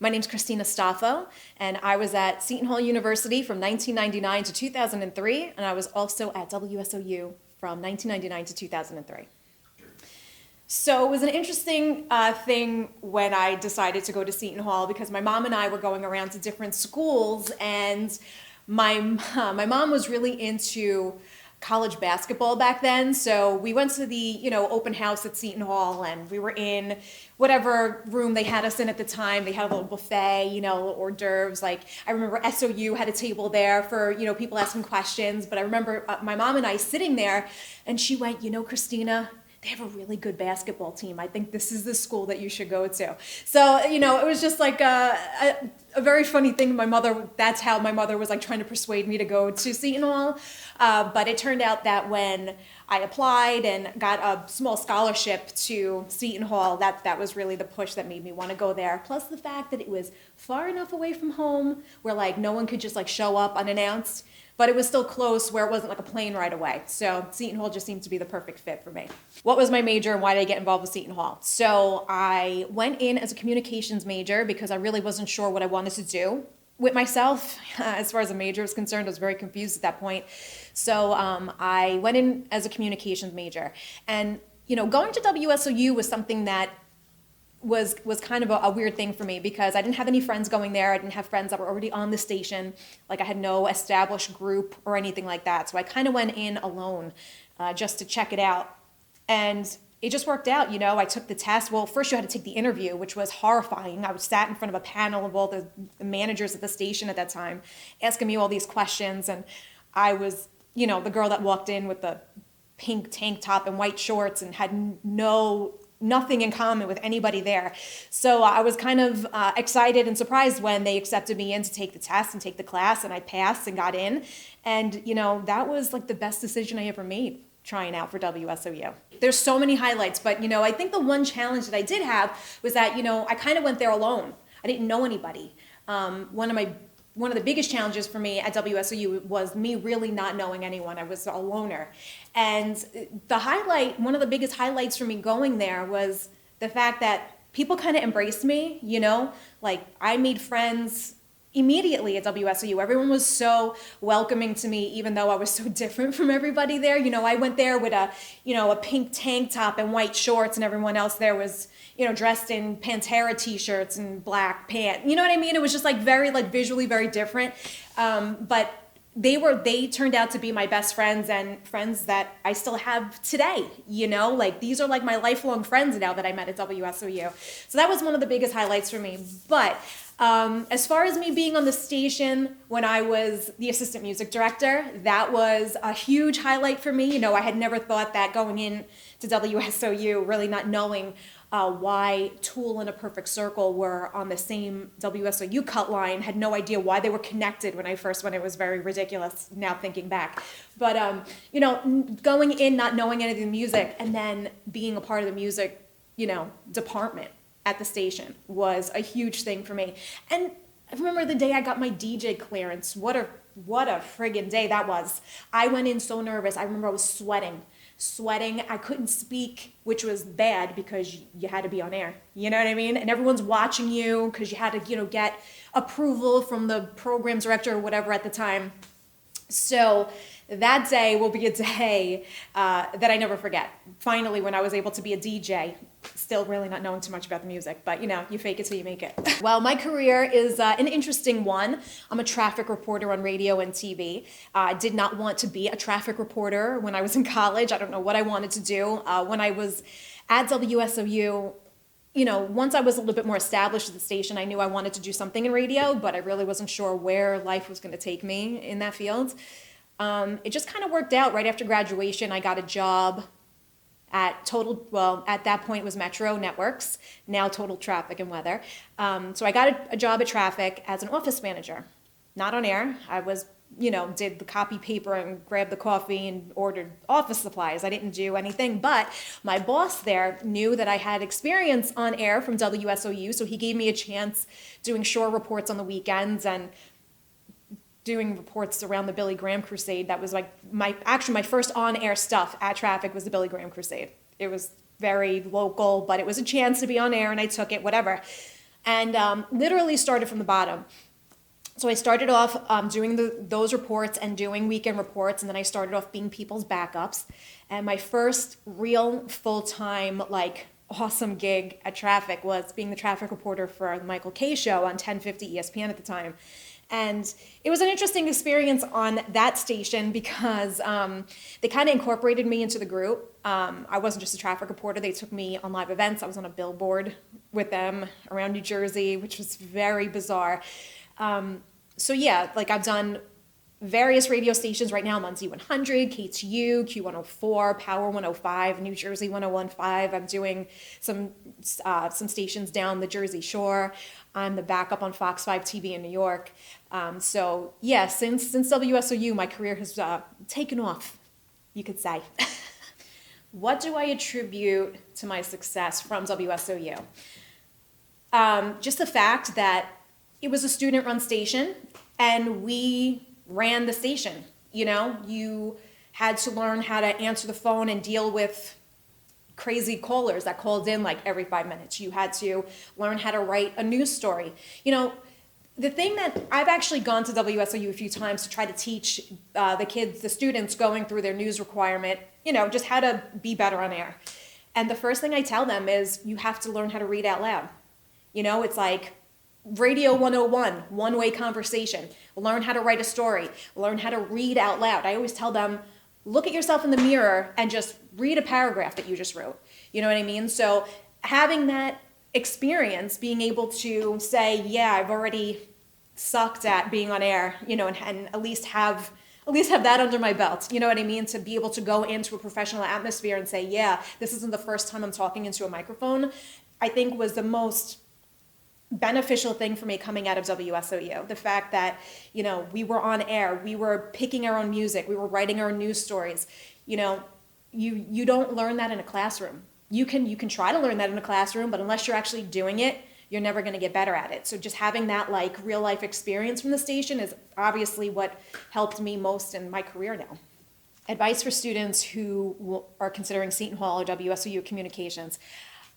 My name's Christina Stoffo, and I was at Seton Hall University from 1999 to 2003, and I was also at WSOU from 1999 to 2003. So it was an interesting thing when I decided to go to Seton Hall because my mom and I were going around to different schools, and my mom was really into college basketball back then. So we went to the open house at Seton Hall, and we were in whatever room they had us in at the time. They had a little buffet, hors d'oeuvres. Like I remember SOU had a table there for people asking questions. But I remember my mom and I sitting there, and she went, Christina, they have a really good basketball team. I think this is the school that you should go to. So, it was just like a very funny thing. That's how my mother was like trying to persuade me to go to Seton Hall. But it turned out that when I applied and got a small scholarship to Seton Hall, that was really the push that made me want to go there. Plus the fact that it was far enough away from home where like no one could just like show up unannounced. But it was still close where it wasn't like a plane right away. So Seton Hall just seemed to be the perfect fit for me. What was my major and why did I get involved with Seton Hall? So I went in as a communications major because I really wasn't sure what I wanted to do with myself. As far as a major was concerned, I was very confused at that point. So I went in as a communications major. And going to WSOU was something that was kind of a weird thing for me because I didn't have any friends going there. I didn't have friends that were already on the station. Like I had no established group or anything like that. So I kind of went in alone just to check it out. And it just worked out, I took the test. Well, first you had to take the interview, which was horrifying. I was sat in front of a panel of all the managers at the station at that time, asking me all these questions. And I was, the girl that walked in with the pink tank top and white shorts and had nothing in common with anybody there. So I was kind of excited and surprised when they accepted me in to take the test and take the class, and I passed and got in. And, that was like the best decision I ever made trying out for WSOU. There's so many highlights, but, I think the one challenge that I did have was that, I kind of went there alone. I didn't know anybody. One of the biggest challenges for me at WSOU was me really not knowing anyone. I was a loner. And one of the biggest highlights for me going there was the fact that people kind of embraced me, like I made friends immediately at WSOU. Everyone was so welcoming to me, even though I was so different from everybody there. I went there with a pink tank top and white shorts, and everyone else there was, dressed in Pantera t-shirts and black pants. You know what I mean? It was just like very, like visually very different. But they turned out to be my best friends and friends that I still have today, like these are like my lifelong friends now that I met at WSOU. So that was one of the biggest highlights for me. But as far as me being on the station when I was the assistant music director, that was a huge highlight for me. I had never thought that going in to WSOU, really not knowing why Tool and A Perfect Circle were on the same WSOU cut line, had no idea why they were connected when I first went. It was very ridiculous now thinking back. But, going in, not knowing any of the music, and then being a part of the music, department at the station was a huge thing for me. And I remember the day I got my DJ clearance. What a friggin' day that was. I went in so nervous. I remember I was sweating. I couldn't speak, which was bad because you had to be on air. You know what I mean? And everyone's watching you because you had to, get approval from the program director or whatever at the time. So that day will be a day that I never forget. Finally, when I was able to be a DJ, still really not knowing too much about the music, but you fake it till you make it. Well, my career is an interesting one. I'm a traffic reporter on radio and TV. I did not want to be a traffic reporter when I was in college. I don't know what I wanted to do. When I was at WSOU, once I was a little bit more established at the station, I knew I wanted to do something in radio, but I really wasn't sure where life was going to take me in that field. It just kind of worked out. Right after graduation, I got a job at at that point it was Metro Networks, now Total Traffic and Weather. So I got a job at Traffic as an office manager, not on air. I was, did the copy paper and grabbed the coffee and ordered office supplies. I didn't do anything, but my boss there knew that I had experience on air from WSOU, so he gave me a chance doing shore reports on the weekends and doing reports around the Billy Graham Crusade. That was like my first on-air stuff at Traffic was the Billy Graham Crusade. It was very local, but it was a chance to be on air and I took it, whatever. and literally started from the bottom. So I started off doing those reports and doing weekend reports, and then I started off being people's backups. And my first real full-time, like, awesome gig at Traffic was being the traffic reporter for the Michael Kay show on 1050 ESPN at the time. And it was an interesting experience on that station because they kind of incorporated me into the group. I wasn't just a traffic reporter. They took me on live events. I was on a billboard with them around New Jersey, which was very bizarre. So yeah, like I've done various radio stations. Right now I'm on Z100, KTU, Q104, Power 105, New Jersey 1015. I'm doing some stations down the Jersey Shore. I'm the backup on Fox 5 TV in New York. So yeah, since WSOU, my career has taken off, you could say. What do I attribute to my success from WSOU? Just the fact that it was a student-run station, and we ran the station. You know, you had to learn how to answer the phone and deal with crazy callers that called in like every 5 minutes. You had to learn how to write a news story. You know, the thing that I've actually gone to WSOU a few times to try to teach the kids, the students going through their news requirement, you know, just how to be better on air. And the first thing I tell them is you have to learn how to read out loud. You know, it's like Radio 101, one-way conversation. Learn how to write a story. Learn how to read out loud. I always tell them, look at yourself in the mirror and just read a paragraph that you just wrote. You know what I mean? So having that experience, being able to say, yeah, I've already sucked at being on air, you know, and at least have that under my belt. You know what I mean? To be able to go into a professional atmosphere and say, yeah, this isn't the first time I'm talking into a microphone, I think was the most beneficial thing for me coming out of WSOU. The fact that, you know, we were on air, we were picking our own music, we were writing our own news stories. You know, you don't learn that in a classroom. You can try to learn that in a classroom, but unless you're actually doing it, you're never going to get better at it. So just having that like real life experience from the station is obviously what helped me most in my career now. Advice for students who are considering Seton Hall or WSOU communications.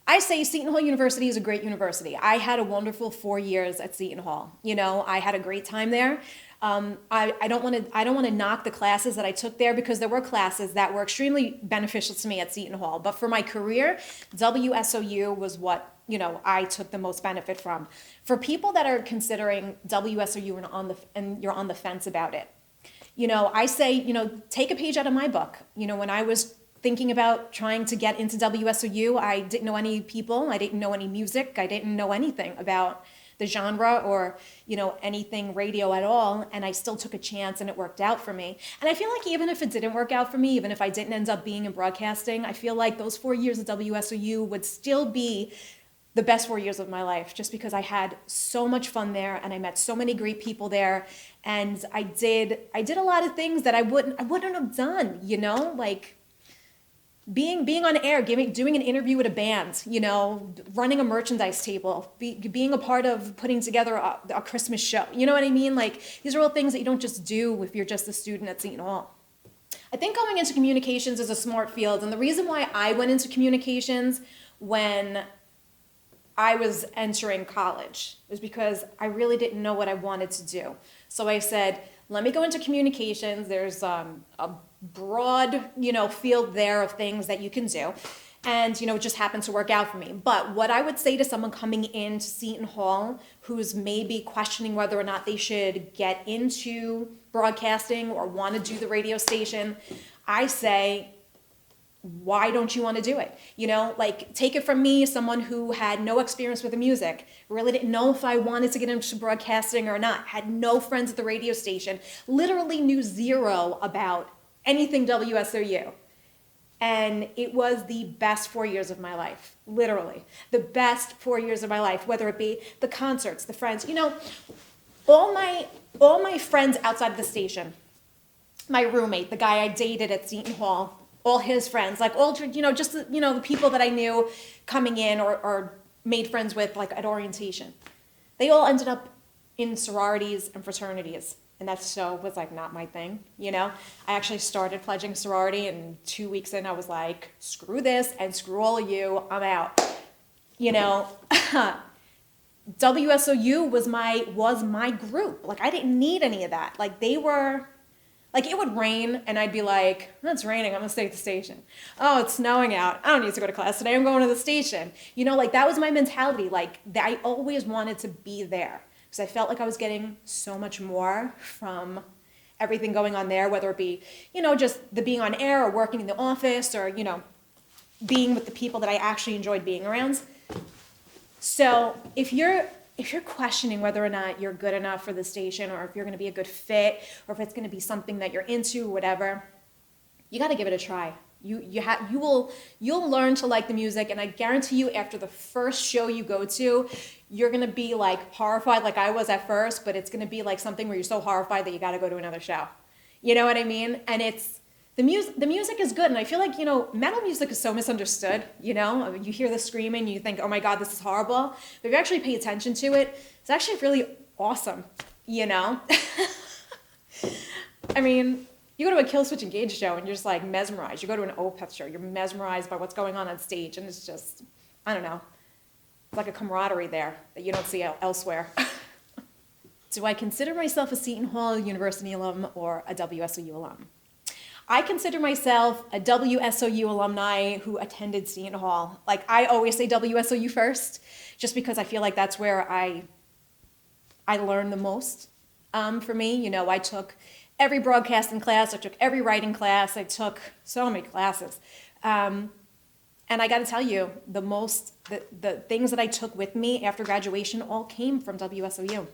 I say Seton Hall University is a great university. I had a wonderful 4 years at Seton Hall. You know, I had a great time there. I don't want to knock the classes that I took there because there were classes that were extremely beneficial to me at Seton Hall. But for my career, WSOU was what, you know, I took the most benefit from. For people that are considering WSOU and you're on the fence about it, you know, I say, you know, take a page out of my book. You know, when I was thinking about trying to get into WSOU, I didn't know any people, I didn't know any music, I didn't know anything about the genre or, you know, anything radio at all, and I still took a chance and it worked out for me. And I feel like even if it didn't work out for me, even if I didn't end up being in broadcasting, I feel like those 4 years at WSOU would still be the best 4 years of my life, just because I had so much fun there and I met so many great people there, and I did a lot of things that I wouldn't have done, you know, like being on air, doing an interview with a band, you know, running a merchandise table, being a part of putting together a Christmas show. You know what I mean? Like, these are all things that you don't just do if you're just a student at Seton Hall. I think going into communications is a smart field, and the reason why I went into communications when I was entering college was because I really didn't know what I wanted to do. So I said, let me go into communications. There's a broad, you know, field there of things that you can do. And, you know, it just happened to work out for me. But what I would say to someone coming into Seton Hall who's maybe questioning whether or not they should get into broadcasting or want to do the radio station, I say, why don't you want to do it? You know, like, take it from me, someone who had no experience with the music, really didn't know if I wanted to get into broadcasting or not, had no friends at the radio station, literally knew zero about anything WSOU. And it was the best 4 years of my life, literally. The best 4 years of my life, whether it be the concerts, the friends. You know, all my friends outside of the station, my roommate, the guy I dated at Seton Hall, all his friends, like all, you know, just, you know, the people that I knew coming in or made friends with, like, at orientation. They all ended up in sororities and fraternities. And that so was like not my thing, you know? I actually started pledging sorority, and 2 weeks in I was like, screw this and screw all of you, I'm out. You know, WSOU was my group. Like, I didn't need any of that. Like, they were, like, it would rain, and I'd be like, oh, it's raining, I'm gonna stay at the station. Oh, it's snowing out, I don't need to go to class today, I'm going to the station. You know, like, that was my mentality. Like, I always wanted to be there, because I felt like I was getting so much more from everything going on there, whether it be, you know, just the being on air or working in the office or, you know, being with the people that I actually enjoyed being around. So if you're questioning whether or not you're good enough for the station, or if you're going to be a good fit, or if it's going to be something that you're into, whatever, you got to give it a try. You'll learn to like the music, and I guarantee you, after the first show you go to, you're going to be like horrified, like I was at first, but it's going to be like something where you're so horrified that you got to go to another show. You know what I mean? And it's the music is good, and I feel like, you know, metal music is so misunderstood. You know, you hear the screaming, you think, oh my God, this is horrible. But if you actually pay attention to it, it's actually really awesome. You know, I mean, you go to a Killswitch Engage show and you're just like mesmerized. You go to an Opeth show, you're mesmerized by what's going on stage, and it's just, I don't know, it's like a camaraderie there that you don't see elsewhere. Do I consider myself a Seton Hall University alum or a WSOU alum? I consider myself a WSOU alumni who attended Seton Hall. Like, I always say WSOU first, just because I feel like that's where I learned the most. For me, you know, I took every broadcasting class, I took every writing class, I took so many classes. And I got to tell you, the things that I took with me after graduation all came from WSOU.